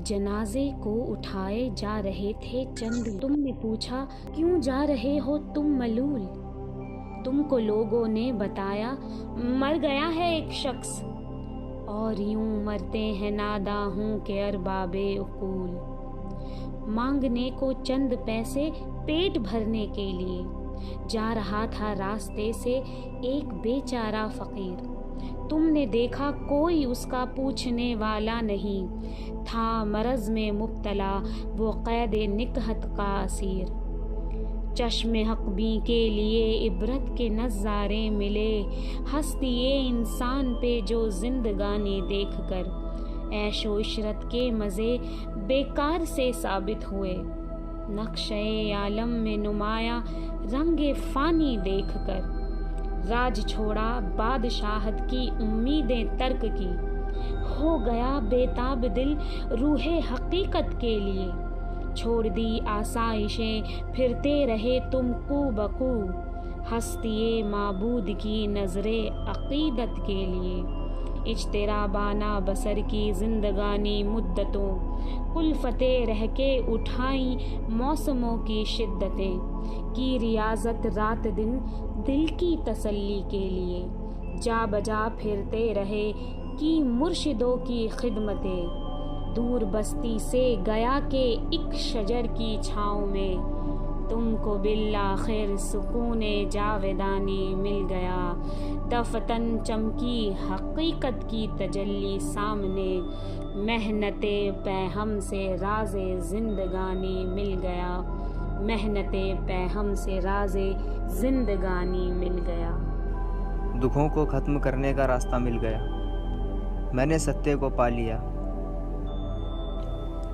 जनाजे को उठाए जा रहे थे चंद। तुमने पूछा क्यों जा रहे हो तुम मलूल। तुमको लोगों ने बताया मर गया है एक शख्स, और यूं मरते हैं नादाहों के अरबाबे उकूल। मांगने को चंद पैसे पेट भरने के लिए जा रहा था रास्ते से एक बेचारा फकीर। तुमने देखा कोई उसका पूछने वाला नहीं था, मरज में मुब्तला वो कैद निकहत का असीर। चश्मे हक़बी के लिए इबरत के नज़ारे मिले, हस्तिए इंसान पे जो जिंदगानी देख कर ऐशो इशरत के मज़े बेकार से साबित हुए। नक्शे आलम में नुमाया रंगे फ़ानी देख कर राज छोड़ा बादशाहत की उम्मीदें तर्क की। हो गया बेताब दिल रूहे हकीकत के लिए, छोड़ दी आसाइशें फिरते रहे तुम कू बकू। हस्तिए माबूद की नज़रे अकीदत के लिए, इज्तिराबाना बसर की जिंदगानी मुद्दतों। कुल्फते रह के उठाई मौसमों की शिद्दतें, की रियाजत रात दिन दिल की तसल्ली के लिए। जा बजा फिरते रहे की मुर्शिदों की खिदमतें, दूर बस्ती से गया के एक शजर की छाँव में। तुमको बिल्लाखिर सुकूने जावेदानी मिल गया, दफतन चमकी हकीकत की तजल्ली सामने। मेहनते पैहम से राज़े जिंदगानी मिल गया, मेहनते पैहम से राज़े जिंदगानी मिल गया। दुखों को ख़त्म करने का रास्ता मिल गया, मैंने सत्य को पा लिया।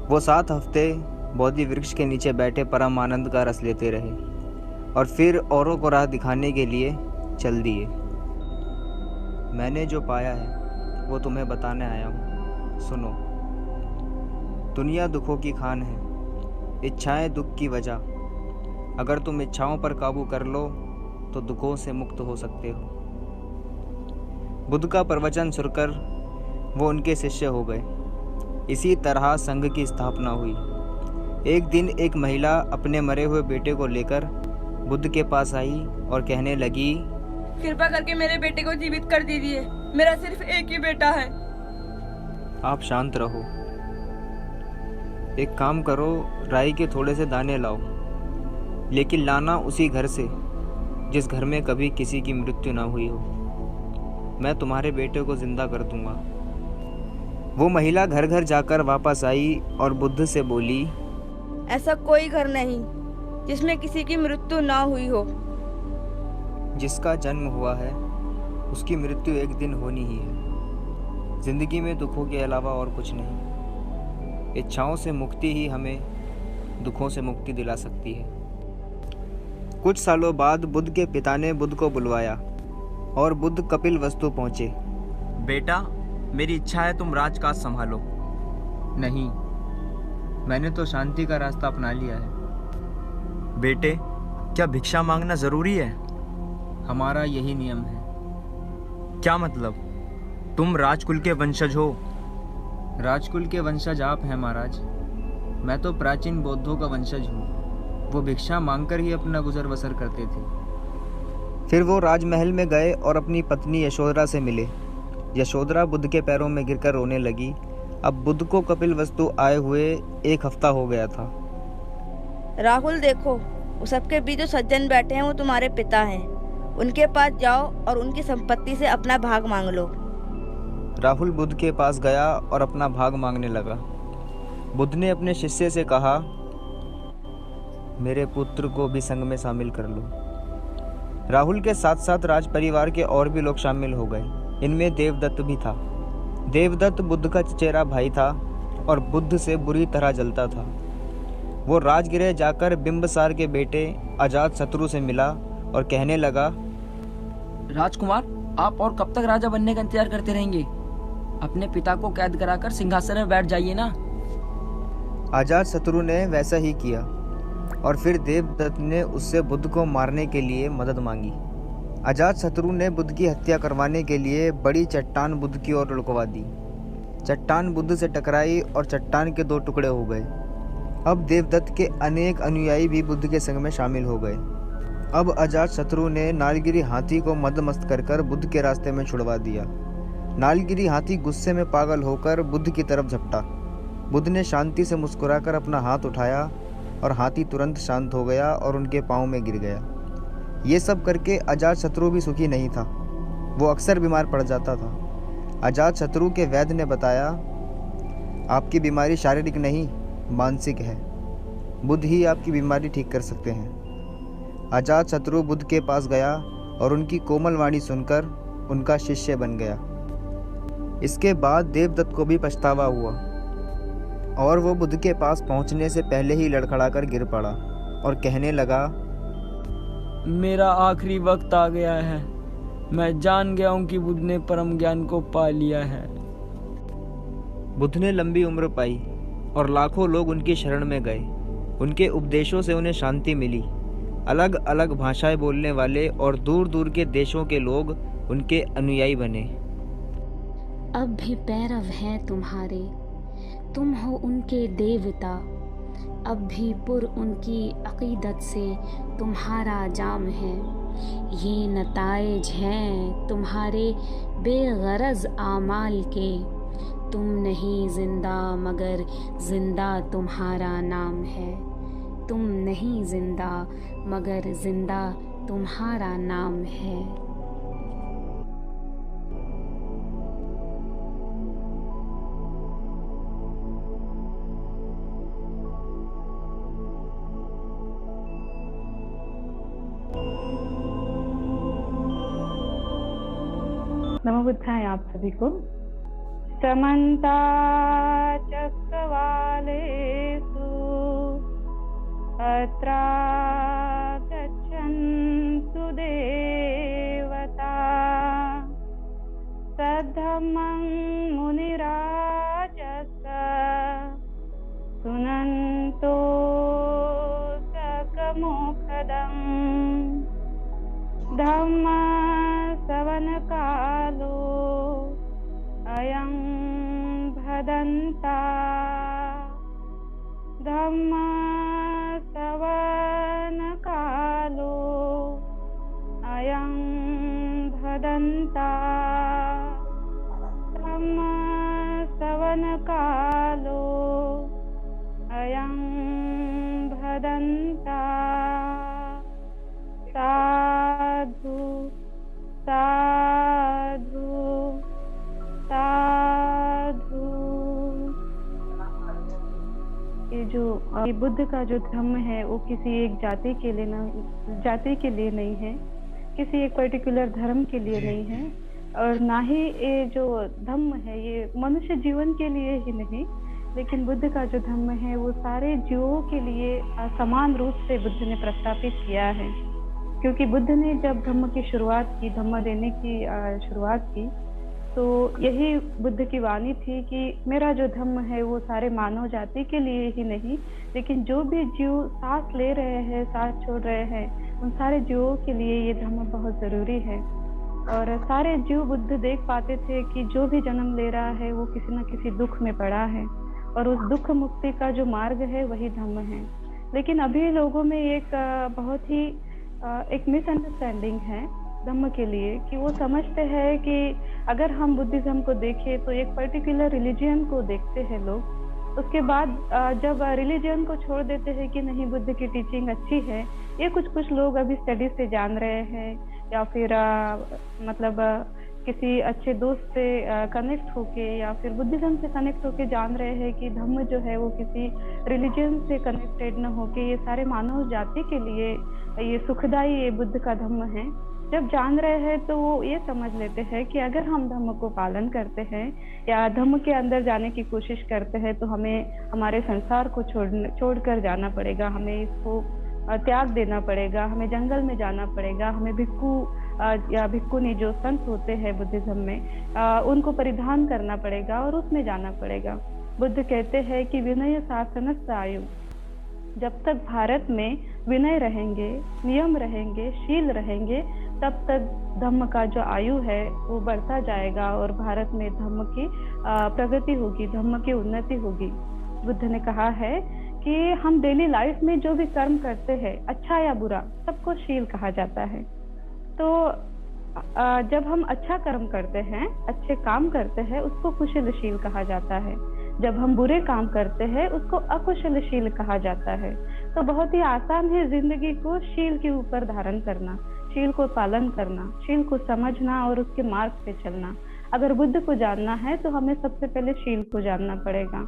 वो 7 हफ्ते बोधि वृक्ष के नीचे बैठे परम आनंद का रस लेते रहे और फिर औरों को राह दिखाने के लिए चल दिए। मैंने जो पाया है वो तुम्हें बताने आया हूँ, सुनो। दुनिया दुखों की खान है, इच्छाएं दुख की वजह। अगर तुम इच्छाओं पर काबू कर लो तो दुखों से मुक्त हो सकते हो। बुद्ध का प्रवचन सुनकर वो उनके शिष्य हो गए। इसी तरह संघ की स्थापना हुई। एक दिन एक महिला अपने मरे हुए बेटे को लेकर बुद्ध के पास आई और कहने लगी, कृपा करके मेरे बेटे को जीवित कर दीजिए, मेरा सिर्फ एक ही बेटा है। आप शांत रहो, एक काम करो, राई के थोड़े से दाने लाओ, लेकिन लाना उसी घर से जिस घर में कभी किसी की मृत्यु ना हुई हो। मैं तुम्हारे बेटे को जिंदा कर दूंगा। वो महिला घर घर जाकर वापस आई और बुद्ध से बोली, ऐसा कोई घर नहीं जिसमें किसी की मृत्यु ना हुई हो। जिसका जन्म हुआ है उसकी मृत्यु एक दिन होनी ही है। जिंदगी में दुखों के अलावा और कुछ नहीं। इच्छाओं से मुक्ति ही हमें दुखों से मुक्ति दिला सकती है। कुछ सालों बाद बुद्ध के पिता ने बुद्ध को बुलवाया और बुद्ध कपिल वस्तु पहुंचे। बेटा, मेरी इच्छा है तुम राजकाज संभालो। नहीं, मैंने तो शांति का रास्ता अपना लिया है। बेटे, क्या भिक्षा मांगना जरूरी है? हमारा यही नियम है। क्या मतलब? तुम राजकुल के वंशज हो? राजकुल के वंशज आप हैं महाराज। मैं तो प्राचीन बौद्धों का वंशज हूँ। वो भिक्षा मांगकर ही अपना गुजर बसर करते थे। फिर वो राजमहल में गए और अपनी पत्नी यशोधरा से मिले। यशोधरा बुद्ध के पैरों में गिरकर रोने लगी। अब बुद्ध को कपिल वस्तु आए हुए 1 हफ्ता हो गया था। राहुल देखो, वो सबके बीच जो सज्जन बैठे हैं वो तुम्हारे पिता हैं। उनके पास जाओ और उनकी संपत्ति से अपना भाग मांग लो। राहुल बुद्ध के पास गया और अपना भाग मांगने लगा। बुद्ध ने अपने शिष्य से कहा, मेरे पुत्र को भी संघ में शामिल कर लो। राहुल के साथ साथ राज परिवार के और भी लोग शामिल हो गए। इनमें देवदत्त भी था। देवदत्त बुद्ध का चचेरा भाई था और बुद्ध से बुरी तरह जलता था। वो राजगृह जाकर बिंबसार के बेटे अजातशत्रु से मिला और कहने लगा, राजकुमार, आप और कब तक राजा बनने का इंतजार करते रहेंगे? अपने पिता को कैद कराकर सिंहासन में बैठ जाइए ना। अजातशत्रु ने वैसा ही किया और फिर देवदत्त ने उससे बुद्ध को मारने के लिए मदद मांगी। अजातशत्रु ने बुद्ध की हत्या करवाने के लिए बड़ी चट्टान बुद्ध की ओर लुकवा दी। चट्टान बुद्ध से टकराई और चट्टान के 2 टुकड़े हो गए। अब देवदत्त के अनेक अनुयायी भी बुद्ध के संग में शामिल हो गए। अब अजातशत्रु ने नालगिरी हाथी को मदमस्त कर बुद्ध के रास्ते में छुड़वा दिया। नालगिरी हाथी गुस्से में पागल होकर बुद्ध की तरफ झपटा। बुद्ध ने शांति से मुस्कुराकर अपना हाथ उठाया और हाथी तुरंत शांत हो गया और उनके पाँव में गिर गया। ये सब करके अजातशत्रु भी सुखी नहीं था। वो अक्सर बीमार पड़ जाता था। अजातशत्रु के वैद्य ने बताया, आपकी बीमारी शारीरिक नहीं, मानसिक है। बुद्ध ही आपकी बीमारी ठीक कर सकते हैं। अजातशत्रु बुद्ध के पास गया और उनकी कोमल वाणी सुनकर उनका शिष्य बन गया। इसके बाद देवदत्त को भी पछतावा हुआ और वो बुद्ध के पास पहुंचने से पहले ही लड़खड़ाकर गिर पड़ा और कहने लगा, मेरा आखिरी वक्त आ गया है। मैं जान गया हूँ कि बुद्ध ने परम ज्ञान को पा लिया है। बुद्ध ने लंबी उम्र पाई और लाखों लोग उनकी शरण में गए। उनके उपदेशों से उन्हें शांति मिली। अलग अलग भाषाएं बोलने वाले और दूर दूर के देशों के लोग उनके अनुयायी बने। अब भी पैरव हैं तुम्हारे, तुम हो उनके देवता। अब भी पुर उनकी अकीदत से तुम्हारा जाम है। ये नताइज हैं तुम्हारे बेगरज आमाल के। तुम नहीं जिंदा मगर जिंदा तुम्हारा नाम है। तुम नहीं जिंदा मगर जिंदा तुम्हारा नाम है। नमो बुद्धाय आप सभी को। समन्ता चक्रवालेषु अत्रा गच्छन्तु देवता। सद्धम्मं मुनिराजस सुनन्तो सकमुखदम्। धम्म सवन कालो अयं भदन्ता। धम्म सवन कालो अयं भदन्ता। धम्म सवन कालो अयं भदन्ता। साधु साधु साधु। ये बुद्ध का जो धम्म है वो किसी एक जाति के लिए नहीं है, किसी एक पर्टिकुलर धर्म के लिए नहीं है, और ना ही ये जो धम्म है ये मनुष्य जीवन के लिए ही नहीं, लेकिन बुद्ध का जो धम्म है वो सारे जीवों के लिए समान रूप से बुद्ध ने प्रस्तावित किया है। क्योंकि बुद्ध ने जब धम्म की शुरुआत की, धम्म देने की शुरुआत की, तो यही बुद्ध की वाणी थी कि मेरा जो धम्म है वो सारे मानव जाति के लिए ही नहीं, लेकिन जो भी जीव सांस ले रहे हैं, सांस छोड़ रहे हैं, उन सारे जीवों के लिए ये धम्म बहुत ज़रूरी है। और सारे जीव बुद्ध देख पाते थे कि जो भी जन्म ले रहा है वो किसी न किसी दुख में पड़ा है, और उस दुख मुक्ति का जो मार्ग है वही धम्म है। लेकिन अभी लोगों में एक बहुत ही एक मिसअंडरस्टैंडिंग है धम्म के लिए, कि वो समझते हैं कि अगर हम बुद्धिज्म को देखें तो एक पर्टिकुलर रिलीजन को देखते हैं लोग, उसके बाद जब रिलीजन को छोड़ देते हैं कि नहीं बुद्ध की टीचिंग अच्छी है, ये कुछ लोग अभी स्टडी से जान रहे हैं, या फिर मतलब किसी अच्छे दोस्त से कनेक्ट होके या फिर बुद्धिज्म से कनेक्ट होके जान रहे हैं कि धम्म जो है वो किसी रिलीजन से कनेक्टेड न होके ये सारे मानव जाति के लिए ये सुखदाई ये बुद्ध का धम्म है। जब जान रहे हैं तो वो ये समझ लेते हैं कि अगर हम धम्म को पालन करते हैं या धम्म के अंदर जाने की कोशिश करते हैं तो हमें हमारे संसार को छोड़कर जाना पड़ेगा, हमें इसको त्याग देना पड़ेगा, हमें जंगल में जाना पड़ेगा, हमें भिक्खु या भिक्खुनी जो संत होते हैं बुद्धिज्म में उनको परिधान करना पड़ेगा और उसमें जाना पड़ेगा। बुद्ध कहते हैं कि विनय शासनस्य आयु। जब तक भारत में विनय रहेंगे, नियम रहेंगे, शील रहेंगे, तब तक धम्म का जो आयु है वो बढ़ता जाएगा और भारत में धम्म की प्रगति होगी, धम्म की उन्नति होगी। बुद्ध ने कहा है कि हम डेली लाइफ में जो भी कर्म करते हैं, अच्छा या बुरा, सबको शील कहा जाता है। तो जब हम अच्छा कर्म करते हैं, अच्छे काम करते हैं, उसको कुशलशील कहा जाता है। जब हम बुरे काम करते हैं उसको अकुशलशील कहा जाता है। तो बहुत ही आसान है जिंदगी को शील के ऊपर धारण करना, शील को पालन करना, शील को समझना और उसके मार्ग पे चलना। अगर बुद्ध को जानना है तो हमें सबसे पहले शील को जानना पड़ेगा।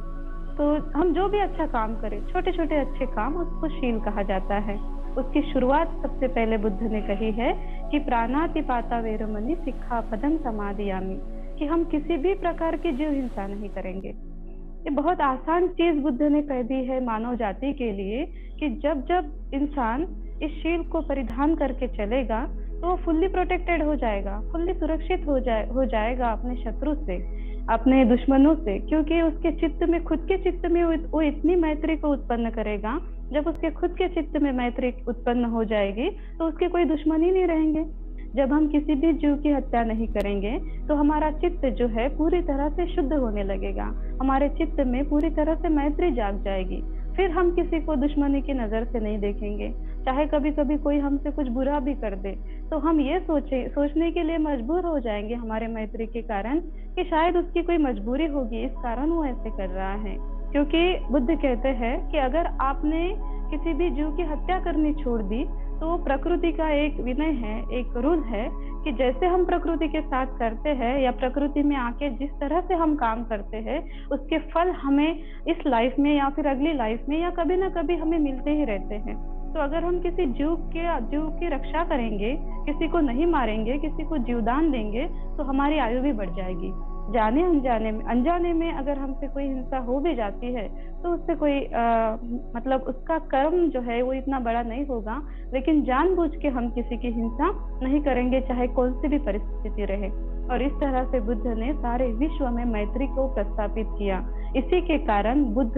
तो हम जो भी अच्छा काम करें, छोटे छोटे अच्छे काम, उसको शील कहा जाता है। उसकी शुरुआत सबसे पहले बुद्ध ने कही है कि प्राणातिपाता वेरमणि सिक्खापदं समादियामि, कि हम किसी भी प्रकार की जीव हिंसा नहीं करेंगे। ये बहुत आसान चीज बुद्ध ने कह दी है मानव जाति के लिए कि जब जब इंसान इस शील को परिधान करके चलेगा तो फुल्ली प्रोटेक्टेड हो जाएगा, फुल्ली सुरक्षित हो जाएगा अपने शत्रु से, अपने दुश्मनों से, क्योंकि उसके चित्त में, खुद के चित्त में वो इतनी मैत्री को उत्पन्न करेगा। जब उसके खुद के चित्त में मैत्री उत्पन्न हो जाएगी तो उसके कोई दुश्मन ही नहीं रहेंगे। जब हम किसी भी जीव की हत्या नहीं करेंगे तो हमारा चित्त जो है पूरी तरह से शुद्ध होने लगेगा, हमारे चित्त में पूरी तरह से मैत्री जाग जाएगी। फिर हम किसी को दुश्मनी की नजर से नहीं देखेंगे। चाहे कभी कभी कोई हमसे कुछ बुरा भी कर दे तो हम ये सोचने के लिए मजबूर हो जाएंगे हमारे मैत्री के कारण कि शायद उसकी कोई मजबूरी होगी, इस कारण वो ऐसे कर रहा है। क्योंकि बुद्ध कहते हैं कि अगर आपने किसी भी जीव की हत्या करनी छोड़ दी तो प्रकृति का एक विनय है, एक रूल है कि जैसे हम प्रकृति के साथ करते हैं या प्रकृति में आके जिस तरह से हम काम करते हैं उसके फल हमें इस लाइफ में या फिर अगली लाइफ में या कभी ना कभी हमें मिलते ही रहते हैं। तो अगर हम किसी जीव की रक्षा करेंगे, किसी को नहीं मारेंगे, किसी को जीवदान देंगे तो हमारी आयु भी बढ़ जाएगी। जाने अनजाने में अगर हमसे कोई हिंसा हो भी जाती है तो उससे कोई मतलब उसका कर्म जो है वो इतना बड़ा नहीं होगा, लेकिन जानबूझ के हम किसी की हिंसा नहीं करेंगे, चाहे कौन सी भी परिस्थिति रहे। और इस तरह से बुद्ध ने सारे विश्व में मैत्री को प्रस्थापित किया। इसी के कारण बुद्ध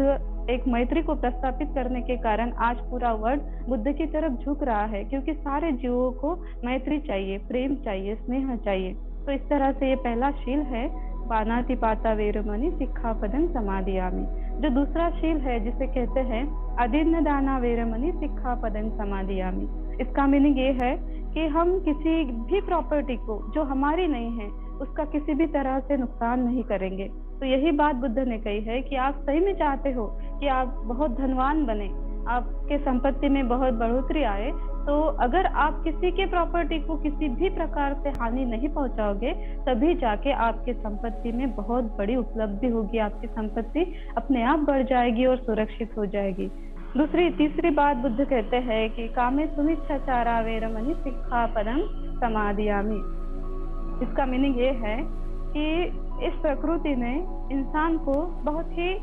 एक मैत्री को प्रस्थापित करने के कारण आज पूरा वर्ल्ड बुद्ध की तरफ झुक रहा है, क्योंकि सारे जीवों को मैत्री चाहिए, प्रेम चाहिए, स्नेह चाहिए। तो इस तरह से ये पहला शील है, पानातिपाता वेरमणि सिक्खापदं समादियामि। जो दूसरा शील है जिसे कहते हैं अदिन्न दाना वेरमणि सिक्खापदं समादियामि, इसका मीनिंग ये है कि हम किसी भी प्रॉपर्टी को जो हमारी नहीं है उसका किसी भी तरह से नुकसान नहीं करेंगे। तो यही बात बुद्ध ने कही है कि आप सही में चाहते हो कि आप बहुत धनवान बने, आपके संपत्ति में बहुत बढ़ोतरी आए, तो अगर आप किसी के प्रॉपर्टी को किसी भी प्रकार से हानि नहीं पहुंचाओगे तभी जाके आपके संपत्ति में बहुत बड़ी उपलब्धि होगी, आपकी संपत्ति अपने आप बढ़ जाएगी और सुरक्षित हो जाएगी। तीसरी बात बुद्ध कहते हैं कि कामे सुमिच्छाचारा वेरमणि सिक्खापदं समादियामि। इसका मीनिंग ये है कि इस प्रकृति ने इंसान को बहुत ही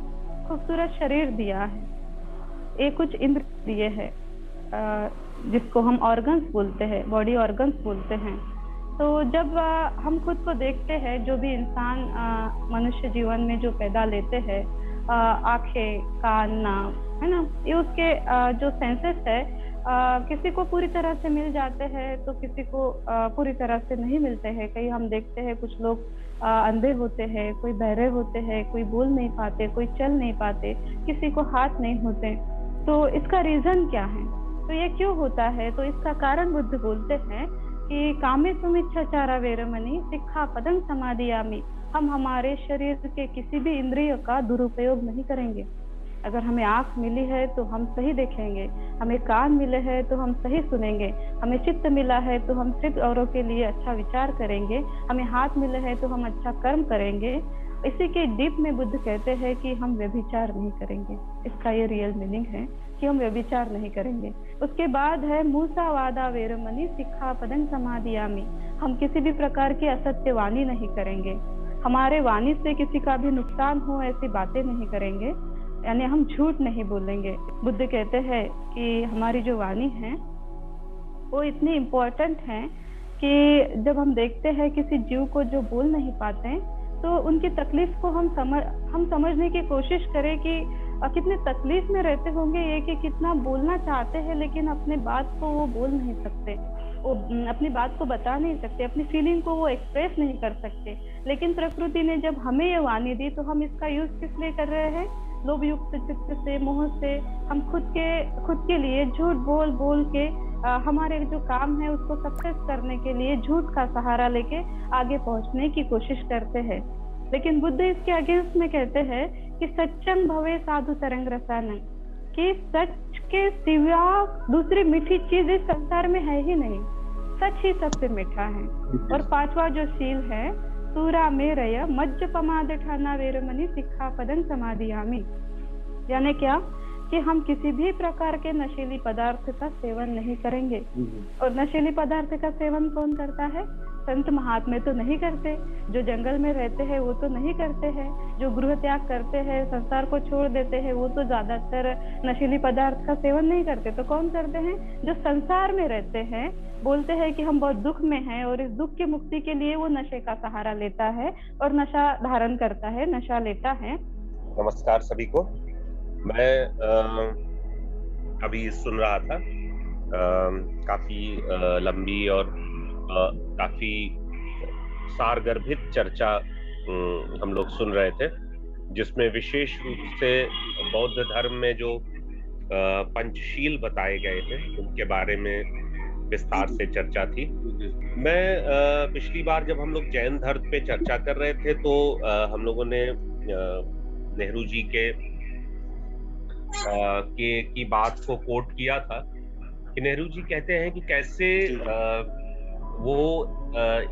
खूबसूरत शरीर दिया है, ये कुछ इंद्र दिए है जिसको हम ऑर्गन्स बोलते हैं, बॉडी ऑर्गन्स बोलते हैं। तो जब हम खुद को देखते हैं, जो भी इंसान मनुष्य जीवन में जो पैदा लेते हैं, आंखें, कान, नाक, है ना, ये उसके जो सेंसेस है किसी को पूरी तरह से मिल जाते हैं तो किसी को पूरी तरह से नहीं मिलते हैं। कई हम देखते हैं कुछ लोग अंधे होते हैं, कोई बहरे होते हैं, कोई बोल नहीं पाते, कोई चल नहीं पाते, किसी को हाथ नहीं होते। तो इसका रीजन क्या है, तो ये क्यों होता है? तो इसका कारण बुद्ध बोलते हैं कि कामे सुमिच्छाचारा वेरमणि सिक्खापदं समादियामि, हम हमारे शरीर के किसी भी इंद्रिय का दुरुपयोग नहीं करेंगे। अगर हमें आंख मिली है तो हम सही देखेंगे, हमें कान मिले हैं तो हम सही सुनेंगे, हमें चित्त मिला है तो हम सिर्फ औरों के लिए अच्छा विचार करेंगे, हमें हाथ मिले हैं तो हम अच्छा कर्म करेंगे। इसी के डीप में बुद्ध कहते हैं कि हम व्यभिचार नहीं करेंगे। इसका ये रियल मीनिंग है कि हम व्यभिचार नहीं करेंगे। उसके बाद है मूसावादा वेरमणि सिक्खापदं समादियामि, हम किसी भी प्रकार की असत्य वाणी नहीं करेंगे, हमारे वाणी से किसी का भी नुकसान हो ऐसी बातें नहीं करेंगे, यानी हम झूठ नहीं बोलेंगे। बुद्ध कहते हैं कि हमारी जो वाणी है वो इतनी इम्पोर्टेंट है कि जब हम देखते हैं किसी जीव को जो बोल नहीं पाते तो उनकी तकलीफ को हम समझने की कोशिश करें कि कितने तकलीफ में रहते होंगे ये, कि कितना बोलना चाहते हैं लेकिन अपने बात को वो बोल नहीं सकते। वो अपनी बात को बता नहीं सकते, अपनी फीलिंग को वो एक्सप्रेस नहीं कर सकते। लेकिन प्रकृति ने जब हमें ये वाणी दी तो हम इसका यूज किस लिए कर रहे हैं? लोभ युक्त चित्त से, मोह से हम खुद के लिए झूठ बोल बोल के हमारे जो काम है उसको सक्सेस करने के लिए झूठ का सहारा लेके आगे पहुंचने की कोशिश करते हैं। लेकिन बुद्ध इसके अगेंस्ट में कहते हैं कि सच्चम भवे साधु तरंग रसानंग, कि सच के सिवा दूसरी मीठी चीज इस संसार में है ही नहीं, सच ही सबसे मीठा है। और पांचवा जो शील है, सूरा में रय मज्ज पमाद ठाना वेरमणि सिक्खा पदं समाधियामि, यानी क्या कि हम किसी भी प्रकार के नशीली पदार्थ का सेवन नहीं करेंगे। और नशीली पदार्थ का सेवन कौन करता है? संत महात्मे तो नहीं करते, जो जंगल में रहते हैं वो तो नहीं करते हैं, जो गृह त्याग करते हैं, संसार को छोड़ देते हैं, वो तो ज्यादातर नशीली पदार्थ का सेवन नहीं करते। तो कौन करते हैं? जो संसार में रहते हैं, बोलते हैं कि हम बहुत दुख में हैं और इस दुख की मुक्ति के लिए वो नशे का सहारा लेता है और नशा धारण करता है, नशा लेता है। नमस्कार सभी को। मैं अभी सुन रहा था काफी लंबी और काफी सारगर्भित चर्चा हम लोग सुन रहे थे, जिसमें विशेष रूप से बौद्ध धर्म में जो पंचशील बताए गए थे उनके बारे में विस्तार से चर्चा थी। मैं पिछली बार जब हम लोग जैन धर्म पे चर्चा कर रहे थे तो हम लोगों ने नेहरू जी की बात को कोट किया था कि नेहरू जी कहते हैं कि कैसे वो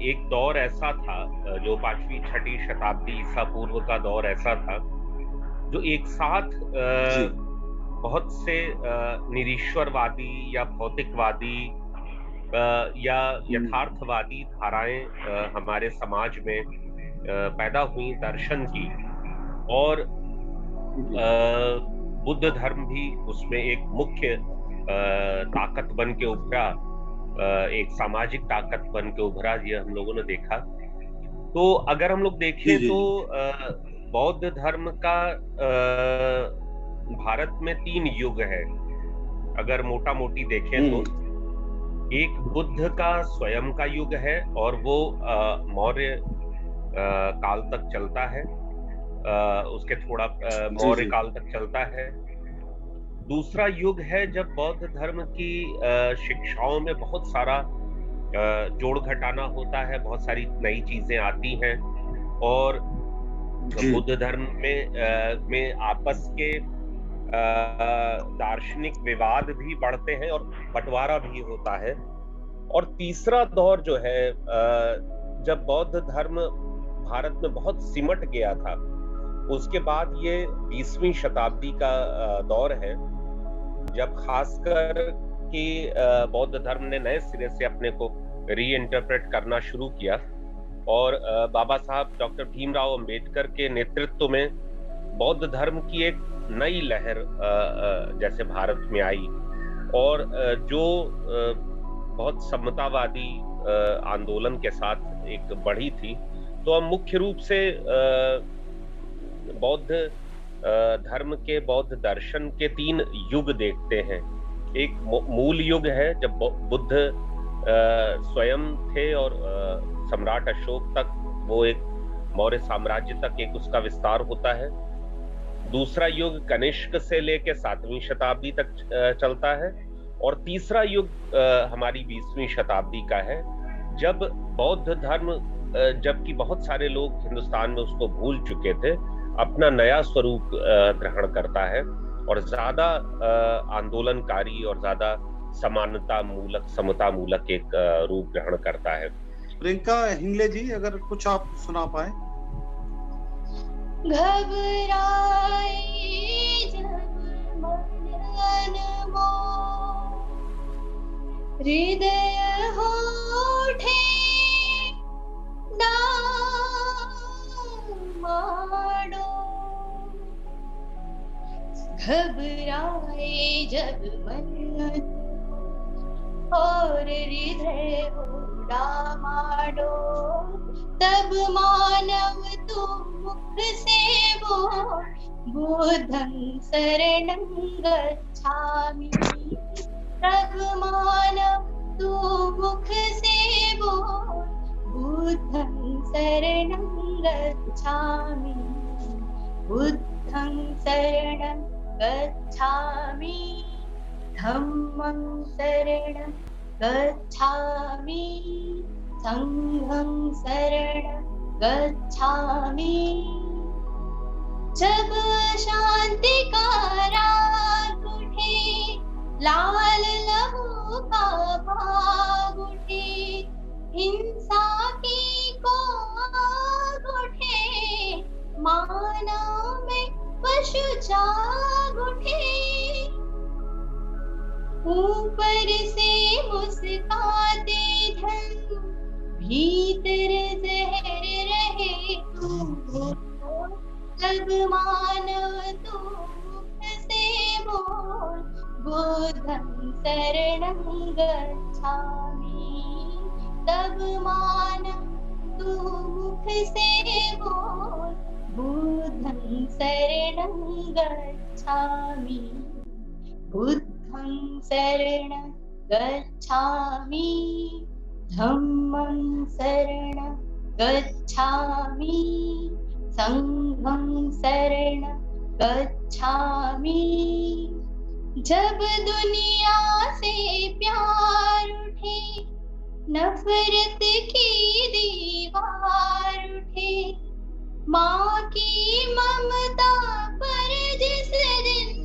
एक दौर ऐसा था जो 5वीं 6वीं शताब्दी ईसा पूर्व का दौर ऐसा था जो एक साथ बहुत से निरीश्वरवादी या भौतिकवादी या यथार्थवादी धाराएं हमारे समाज में पैदा हुई दर्शन की, और बुद्ध धर्म भी उसमें एक मुख्य ताकत बन के उभरा, एक सामाजिक ताकत बन के उभरा, ये हम लोगों ने देखा। तो अगर हम लोग देखें तो बौद्ध धर्म का भारत में 3 युग है। अगर मोटा मोटी देखें तो एक बुद्ध का स्वयं का युग है और वो मौर्य काल तक चलता है, उसके थोड़ा मौर्य काल तक चलता है। दूसरा युग है जब बौद्ध धर्म की शिक्षाओं में बहुत सारा जोड़ घटाना होता है, बहुत सारी नई चीजें आती हैं, और बुद्ध धर्म में आपस के दार्शनिक विवाद भी बढ़ते हैं और बंटवारा भी होता है। और तीसरा दौर जो है जब बौद्ध धर्म भारत में बहुत सिमट गया था, उसके बाद ये 20वीं शताब्दी का दौर है जब खासकर कि बौद्ध धर्म ने नए सिरे से अपने को रीइंटरप्रेट करना शुरू किया, और बाबा साहब डॉक्टर भीमराव अंबेडकर के नेतृत्व में बौद्ध धर्म की एक नई लहर जैसे भारत में आई, और जो बहुत समतावादी आंदोलन के साथ एक बढ़ी थी। तो हम मुख्य रूप से बौद्ध धर्म के बौद्ध दर्शन के 3 युग देखते हैं। एक मूल युग है जब बुद्ध स्वयं थे और सम्राट अशोक तक, वो एक मौर्य साम्राज्य तक एक उसका विस्तार होता है। दूसरा युग कनिष्क से लेके 7वीं शताब्दी तक चलता है, और तीसरा युग हमारी 20वीं शताब्दी का है जब बौद्ध धर्म, जबकि बहुत सारे लोग हिंदुस्तान में उसको भूल चुके थे, अपना नया स्वरूप ग्रहण करता है और ज्यादा आंदोलनकारी और ज्यादा समानता मूलक, समता मूलक एक रूप ग्रहण करता है। प्रियंका हिंगले जी, अगर कुछ आप सुना पाए। घबराए जब मन अनमोल, हृदय होठे डामाडो, घबराए जब मन और हृदय हो डामाडो, तब मानव तुम मुख से बोल, बुद्धं शरणं गच्छामि। तब मानव तू मुख से बोल, बुद्धं शरणं गच्छामि, बुद्धं शरणं गच्छामि, धम्मं शरणं गच्छामि, संघं शरणं गच्छामि। जब शांति का राग उठे, लाल लहू का भाग उठे, हिंसा की को आग उठे, मानव में पशु जाग उठे, ऊपर से मुस्काते धन, भीतर जहर रहे तू, सब मानव तू मुख से बोल, बुद्धं शरणं गच्छामि, सब मानव तू मुख से बोल, बुद्धं शरणं गच्छामि, बुद्धं शरणं गच्छामि, धम्मं शरणं गच्छामि, संघं शरणं गच्छामि। जब दुनिया से प्यार उठे, नफरत की दीवार उठे, माँ की ममता पर जिस दिन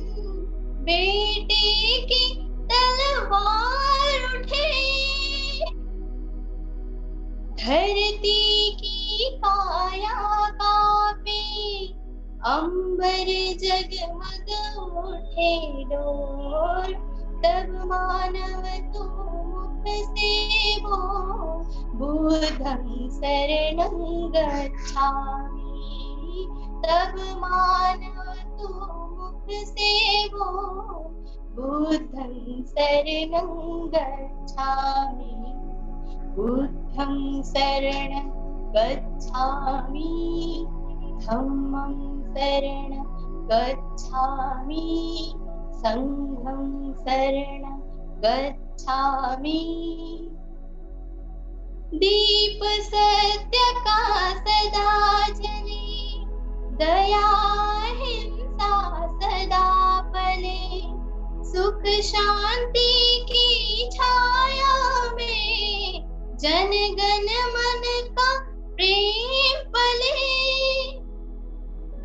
बेटे की तलवार उठे, धरती की काया कांपे, अंबर जगमग उठे डोर, तब मानव तू मुख से बोल, बुद्धं शरणं गच्छामि, तब मानव तू मुख से बोल, बुद्धं शरणं गच्छामि, बुद्धं शरणं गच्छामि, धम्मं शरणं गच्छामि, संघं शरणं गच्छामि। दीप सत्य का सदा जले, दया हिंसा सदा पले, सुख शांति की छाया में, जन गण मन का प्रेम पले,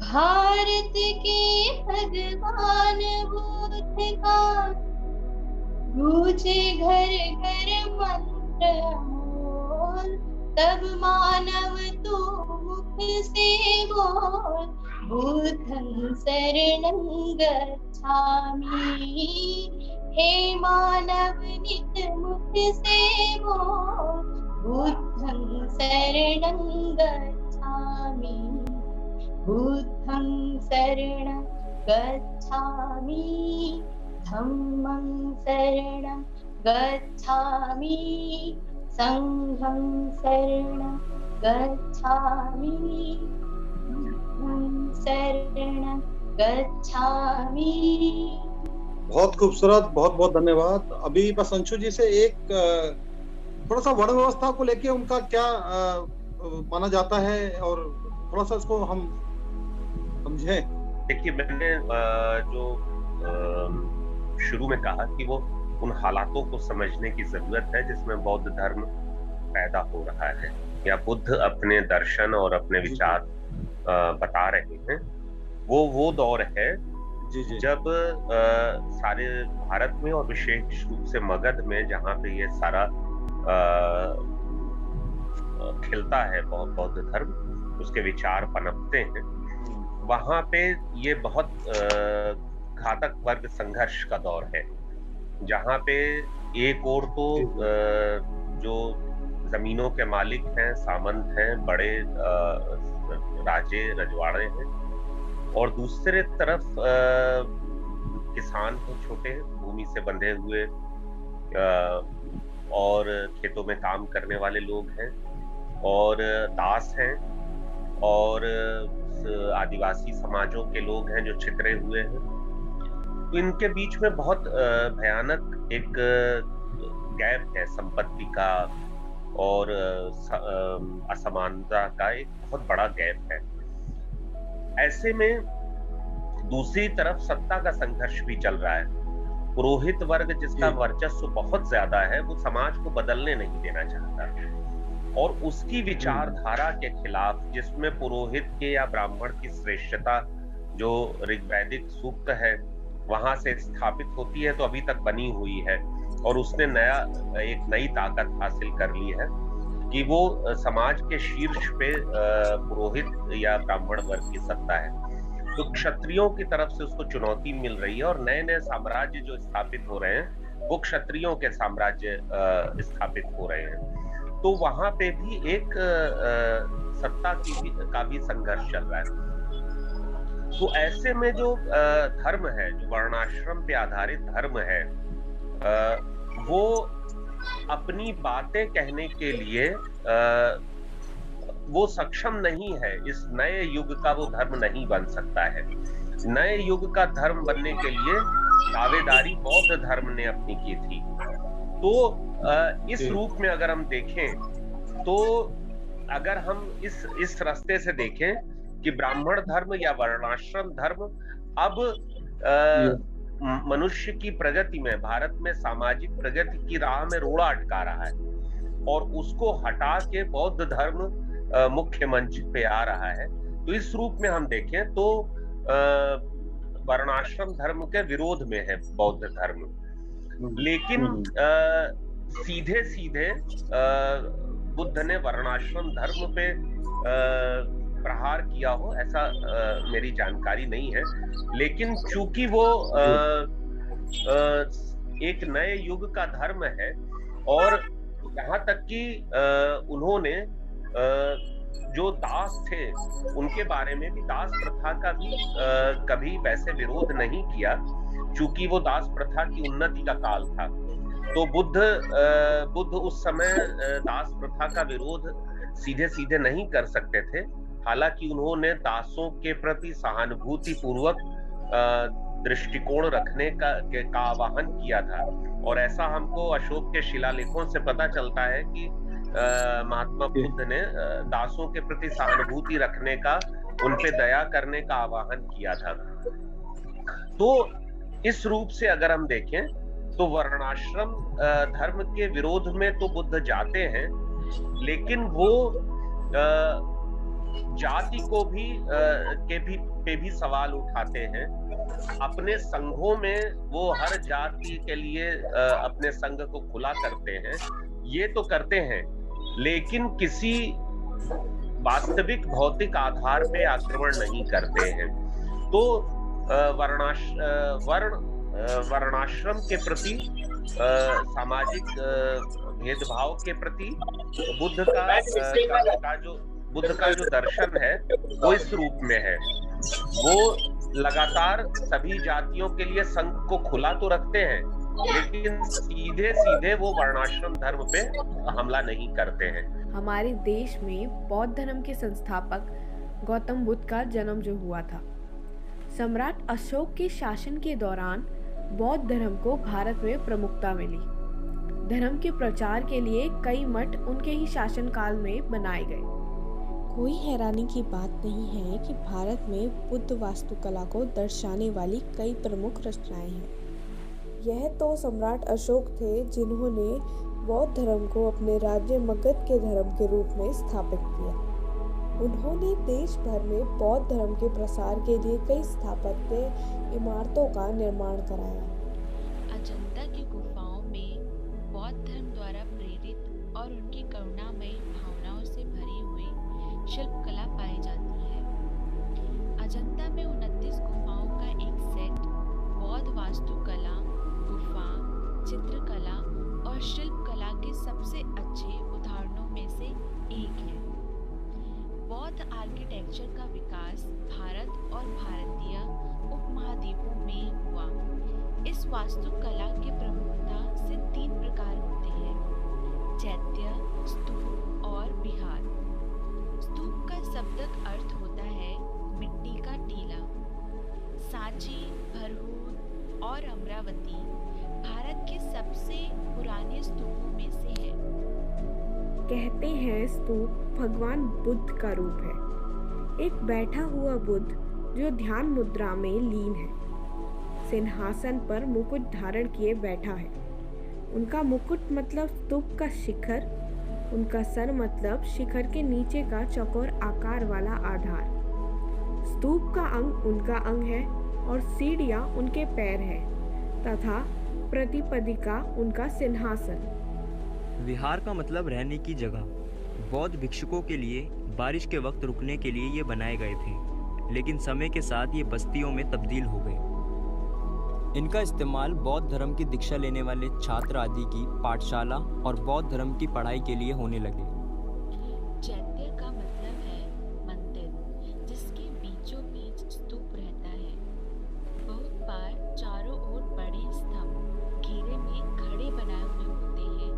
भारत के भगवान बुद्ध का गूंजे घर घर मंत्र मोल, तब मानव तू मुख से बोल, बुद्धं शरणं गच्छामि, हे मानव नित मुख से बोल, बुद्धं शरणं गच्छामि, बुद्धं शरणं गच्छामि, धम्मं शरणं गच्छामि, संघं शरणं गच्छामि, बुद्धं शरणं गच्छामि। बहुत खूबसूरत, बहुत बहुत धन्यवाद। अभी बस अंशु जी से एक थोड़ा सा वर्ण व्यवस्था को लेके उनका क्या माना जाता है और थोड़ा सा इसको हम समझें। देखिए, मैंने जो शुरू में कहा कि वो उन हालातों को समझने की जरूरत है जिसमें बौद्ध धर्म पैदा हो रहा है, या बुद्ध अपने दर्शन और अपने विचार बता रहे हैं। वो दौर है जब सारे भारत में और विशेष रूप से मगध में, जहाँ पे ये सारा खिलता है बौद्ध धर्म, उसके विचार पनपते हैं, वहां पे ये बहुत घातक वर्ग संघर्ष का दौर है, जहाँ पे एक और तो जो जमीनों के मालिक हैं, सामंत हैं, बड़े राजे रजवाड़े हैं, और दूसरे तरफ किसान हैं, छोटे भूमि से बंधे हुए और खेतों में काम करने वाले लोग हैं, और दास हैं, और आदिवासी समाजों के लोग हैं जो छितरे हुए हैं। तो इनके बीच में बहुत भयानक एक गैप है संपत्ति का और असमानता का, एक बहुत बड़ा गैप है। ऐसे में दूसरी तरफ सत्ता का संघर्ष भी चल रहा है। पुरोहित वर्ग जिसका वर्चस्व बहुत ज्यादा है, वो समाज को बदलने नहीं देना चाहता और उसकी विचारधारा के खिलाफ, जिसमें पुरोहित के या ब्राह्मण की श्रेष्ठता जो ऋग्वैदिक सूक्त है वहां से स्थापित होती है, तो अभी तक बनी हुई है और उसने एक नई ताकत हासिल कर ली है कि वो समाज के शीर्ष पे पुरोहित या ब्राह्मण वर्ग की सत्ता है। तो क्षत्रियों की तरफ से उसको चुनौती मिल रही है और नए नए साम्राज्य जो स्थापित हो रहे हैं वो क्षत्रियों के साम्राज्य स्थापित हो रहे हैं। तो वहां पे भी एक सत्ता का भी संघर्ष चल रहा है। तो ऐसे में जो धर्म है, जो वर्णाश्रम पे आधारित धर्म है, वो अपनी बातें कहने के लिए वो सक्षम नहीं है। इस नए युग का वो धर्म नहीं बन सकता है। नए युग का धर्म बनने के लिए दावेदारी बौद्ध धर्म ने अपनी की थी। तो इस रूप में अगर हम देखें, तो अगर हम इस रास्ते से देखें कि ब्राह्मण धर्म या वर्णाश्रम धर्म अब मनुष्य की प्रगति में, भारत में सामाजिक प्रगति की राह में रोड़ा अटका रहा है और उसको हटा के बौद्ध धर्म मुख्य मंच पे आ रहा है। तो इस रूप में हम देखें तो वर्णाश्रम धर्म के विरोध में है बौद्ध धर्म। लेकिन सीधे सीधे बुद्ध ने वर्णाश्रम धर्म पे प्रहार किया हो ऐसा मेरी जानकारी नहीं है। लेकिन चूंकि वो एक नए युग का धर्म है और यहाँ तक कि उन्होंने जो दास थे उनके बारे में भी, दास प्रथा का भी कभी वैसे विरोध नहीं किया, चूंकि वो दास प्रथा की उन्नति का काल था। तो बुद्ध उस समय दास प्रथा का विरोध सीधे सीधे नहीं कर सकते थे। हालांकि उन्होंने दासों के प्रति सहानुभूति पूर्वक दृष्टिकोण रखने का आह्वान किया था और ऐसा हमको अशोक के शिलालेखों से पता चलता है कि महात्मा बुद्ध ने दासों के प्रति सहानुभूति रखने का, उन पे दया करने का आह्वान किया था। तो इस रूप से अगर हम देखें तो वर्णाश्रम धर्म के विरोध में तो बुद्ध जाते हैं, लेकिन वो जाति को पे भी सवाल उठाते हैं। अपने संघों में वो हर जाति के लिए अपने संघ को खुला करते हैं, ये तो करते हैं, लेकिन किसी वास्तविक भौतिक आधार पे आक्रमण नहीं करते हैं। तो वर्णाश्रम के प्रति, सामाजिक भेदभाव के प्रति बुद्ध का जो दर्शन है वो इस रूप में है। वो लगातार सभी जातियों के लिए संघ को खुला तो रखते हैं, लेकिन सीधे सीधे वो वर्णाश्रम धर्म पे हमला नहीं करते हैं। हमारे देश में बौद्ध धर्म के संस्थापक गौतम बुद्ध का जन्म जो हुआ था, सम्राट अशोक के शासन के दौरान बौद्ध धर्म को भारत में प्रमुखता मिली। धर्म के प्रचार के लिए कई मठ उनके ही शासनकाल में बनाए गए। कोई हैरानी की बात नहीं है कि भारत में बुद्ध वास्तुकला को दर्शाने वाली कई प्रमुख रचनाएं हैं। यह तो सम्राट अशोक थे जिन्होंने बौद्ध धर्म को अपने राज्य मगध के धर्म के रूप में स्थापित किया। उन्होंने देश भर में बौद्ध धर्म के प्रसार के लिए कई स्थापत्य इमारतों का निर्माण कराया। अजंता की गुफाओं में बौद्ध धर्म द्वारा प्रेरित और उनकी करुणामयी भावनाओं से भरी हुई शिल्पकला पाई जाती है। अजंता में 29 गुफाओं का एक सेट बौद्ध वास्तुकला, गुफा, चित्रकला और शिल्पकला के सबसे अच्छे उदाहरणों में से एक है। बौद्ध आर्किटेक्चर का विकास भारत और भारतीय उपमहाद्वीपों में हुआ। इस वास्तुकला के प्रमुखता से 3 प्रकार होते हैं: चैत्य, स्तूप और विहार। स्तूप का शब्दक अर्थ होता है मिट्टी का टीला। सांची, भरहूर और अमरावती भारत के सबसे पुराने स्तूपों में से है। कहते हैं स्तूप भगवान बुद्ध का रूप है, एक बैठा हुआ बुद्ध जो ध्यान मुद्रा में लीन है, सिंहासन पर मुकुट धारण किए बैठा है। उनका मुकुट मतलब स्तूप का शिखर, उनका सर मतलब शिखर के नीचे का चौकोर आकार वाला आधार। स्तूप का अंग उनका अंग है और सीढ़ियाँ उनके पैर हैं तथा प्रतिपदिका उनका सिंहासन। विहार का मतलब रहने की जगह। बौद्ध भिक्षुकों के लिए बारिश के वक्त रुकने के लिए ये बनाए गए थे, लेकिन समय के साथ ये बस्तियों में तब्दील हो गए। इनका इस्तेमाल बौद्ध धर्म की दीक्षा लेने वाले छात्र आदि की पाठशाला और बौद्ध धर्म की पढ़ाई के लिए होने लगे। चैत्य का मतलब है मंदिर, जिसके बीचों बीच स्तूप रहता है। बहुत बार चारों ओर बड़े स्तंभ घेरे में खड़े बनाए हुए होते हैं।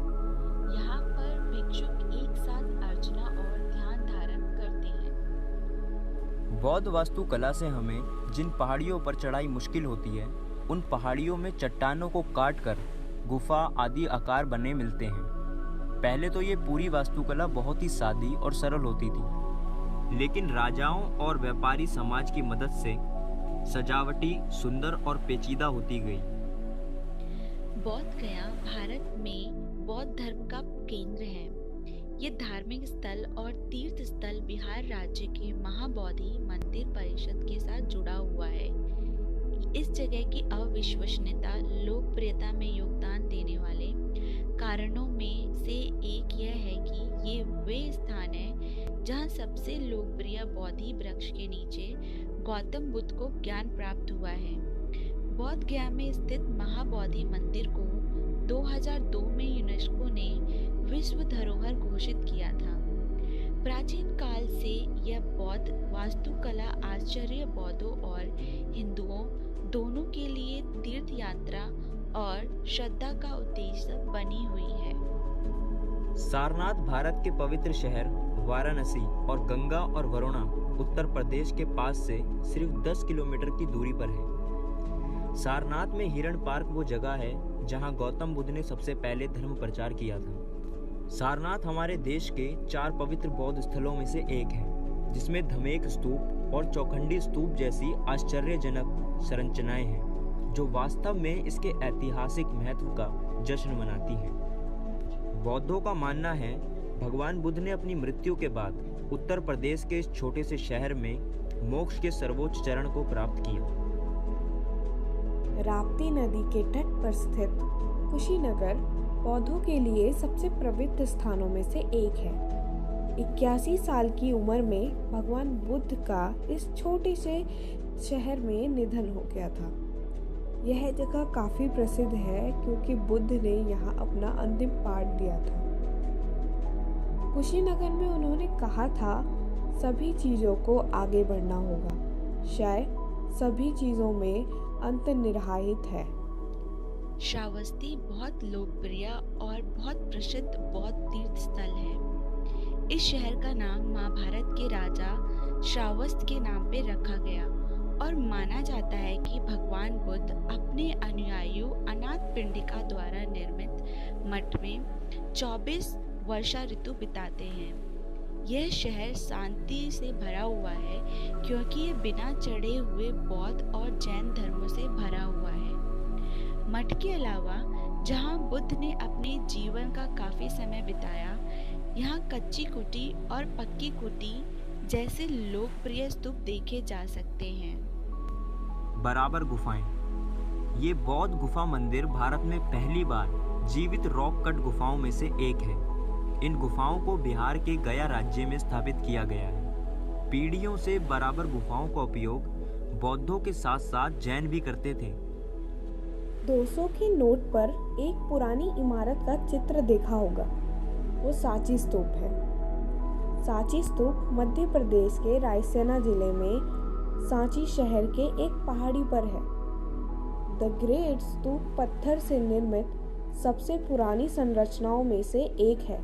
यहाँ पर भिक्षुक एक साथ अर्चना और ध्यान धारण करते हैं। बौद्ध वास्तुकला से हमें जिन पहाड़ियों पर चढ़ाई मुश्किल होती है, उन पहाड़ियों में चट्टानों को काटकर गुफा आदि आकार बने मिलते हैं। पहले तो ये पूरी वास्तुकला बहुत ही सादी और सरल होती थी, लेकिन राजाओं और व्यापारी समाज की मदद से सजावटी, सुंदर और पेचीदा होती गई। बौद्ध गया भारत में बौद्ध धर्म का केंद्र है। ये धार्मिक स्थल और तीर्थ स्थल बिहार राज्य के महाबोधि मंदिर परिषद के साथ जुड़ा हुआ है। इस जगह की अविश्वसनीयता लोकप्रियता में योगदान देने वाले कारणों में से एक यह है कि ये वे स्थान है जहाँ सबसे लोकप्रिय बोधि वृक्ष के नीचे गौतम बुद्ध को ज्ञान प्राप्त हुआ है। बोध गया में स्थित महाबोधि मंदिर को 2002 में यूनेस्को ने विश्व धरोहर घोषित किया था। प्राचीन काल से यह बौद्ध वास्तुकला आश्चर्य बौद्धों और हिंदुओं दोनों के लिए तीर्थ यात्रा और श्रद्धा का उद्देश्य बनी हुई है। सारनाथ भारत के पवित्र शहर वाराणसी और गंगा और वरुणा उत्तर प्रदेश के पास से सिर्फ 10 किलोमीटर की दूरी पर है। सारनाथ में हिरण पार्क वो जगह है जहां गौतम बुद्ध ने सबसे पहले धर्म प्रचार किया था। सारनाथ हमारे देश के 4 पवित्र बौद्ध स्थलों में से एक है, जिसमें धमेक स्तूप और चौखंडी स्तूप जैसी आश्चर्यजनक संरचनाएं हैं, जो वास्तव में इसके ऐतिहासिक महत्व का जश्न मनाती हैं। बौद्धों का मानना है भगवान बुद्ध ने अपनी मृत्यु के बाद उत्तर प्रदेश के इस छोटे से शहर में मोक्ष के सर्वोच्च चरण को प्राप्त किया। राप्ती नदी के तट पर स्थित कुशीनगर बौद्धों के लिए सबसे पवित्र स्थानों में से एक है। 81 साल की उम्र में भगवान बुद्ध का इस छोटे से शहर में निधन हो गया था। यह जगह काफ़ी प्रसिद्ध है क्योंकि बुद्ध ने यहाँ अपना अंतिम पाठ दिया था। कुशीनगर में उन्होंने कहा था, सभी चीज़ों को आगे बढ़ना होगा, शायद सभी चीज़ों में अंतर्निहित है। श्रावस्ती बहुत लोकप्रिय और बहुत प्रसिद्ध बौद्ध तीर्थ स्थल है। इस शहर का नाम महाभारत के राजा श्रावस्त के नाम पे रखा गया और माना जाता है कि भगवान बुद्ध अपने अनुयायियों अनाथ पिंडिका द्वारा निर्मित मठ में 24 वर्षा ऋतु बिताते हैं। यह शहर शांति से भरा हुआ है क्योंकि ये बिना चढ़े हुए बौद्ध और जैन धर्मों से भरा हुआ है। मठ के अलावा जहाँ बुद्ध ने अपने जीवन का काफी समय बिताया, यहाँ कच्ची कुटी और पक्की कुटी जैसे लोकप्रिय स्तूप देखे जा सकते हैं। बराबर गुफाएं। ये बौद्ध गुफा मंदिर भारत में पहली बार जीवित रॉक कट गुफाओं में से एक है। इन गुफाओं को बिहार के गया राज्य में स्थापित किया गया है। पीढ़ियों से बराबर गुफाओं का उपयोग बौद्धों के साथ साथ जैन भी करते थे। 200 के नोट पर एक पुरानी इमारत का चित्र देखा होगा, वो सांची स्तूप है। सांची स्तूप मध्य प्रदेश के रायसेना जिले में सांची शहर के एक पहाड़ी पर है। द ग्रेट स्तूप पत्थर से निर्मित सबसे पुरानी संरचनाओं में से एक है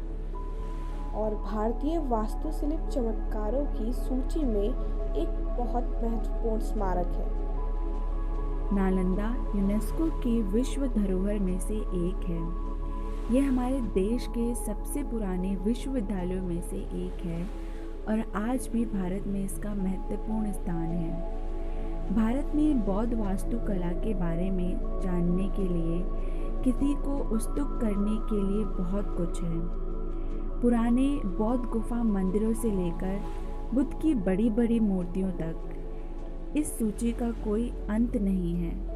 और भारतीय वास्तुशिल्प चमत्कारों की सूची में एक बहुत महत्वपूर्ण स्मारक है। नालंदा यूनेस्को की विश्व धरोहर में से एक है। यह हमारे देश के सबसे पुराने विश्वविद्यालयों में से एक है और आज भी भारत में इसका महत्वपूर्ण स्थान है। भारत में बौद्ध वास्तुकला के बारे में जानने के लिए किसी को उत्सुक करने के लिए बहुत कुछ है। पुराने बौद्ध गुफा मंदिरों से लेकर बुद्ध की बड़ी बड़ी मूर्तियों तक इस सूची का कोई अंत नहीं है।